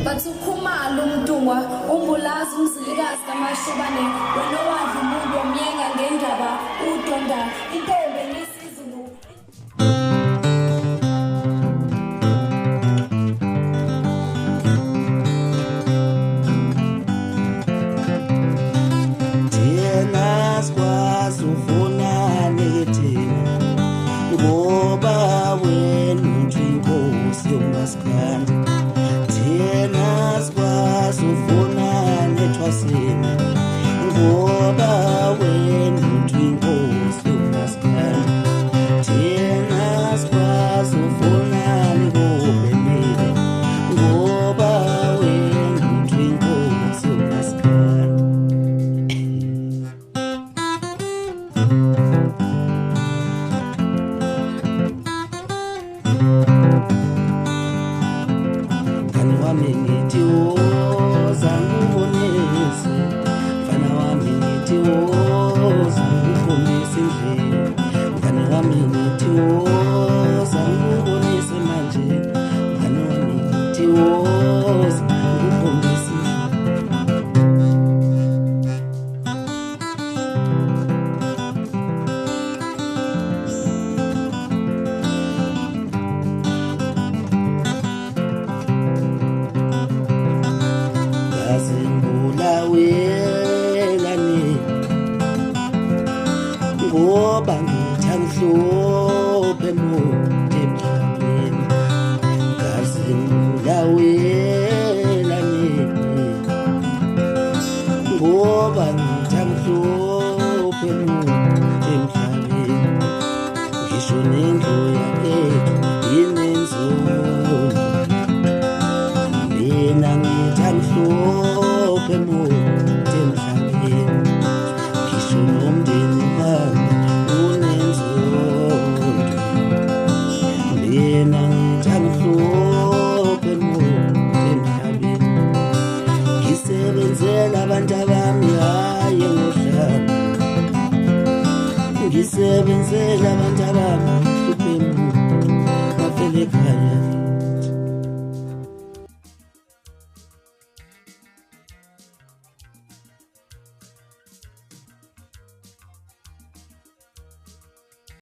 bathukhumala umdungwa umbulazi umzilikazi kamashobane wena wadla umuntu wamyenga ngendaba udonda intombe nesizulu. Thina sikwazi ufunane thina ngoba wena unjinkosi yomaskandi. Thina sikwazi ufunane thwasini ngoba wena unjinkosi yomaskandi. Thina sikwazi ufunane ngobemile ngoba wena unjinkosi yomaskandi. Mfana wami ngithi woza ngubonise, mfana wami ngithi woza ngikhombise indlela, mfana wami ngithi woza ngubonise manje, mfana wami ngithi woza ngikhombise indlela. Ngazingulawelani ngoba ngithi angihluphe muntu emhlabeni. Ngazingulawelani ngoba ngithi angihluphe muntu emhlabeni. Ngisho nendlu yakethu inenzondo, mina ngithi angihluphe muntu emhlabeni. Ngisho nomndeni wami unenzondo, mina ngithi angihluphe muntu emhlabeni. Ngisebenzela abantu abami hayi ngohlanga, ngisebenzela abantu abami ngihluphe muntu ngavele ekhaya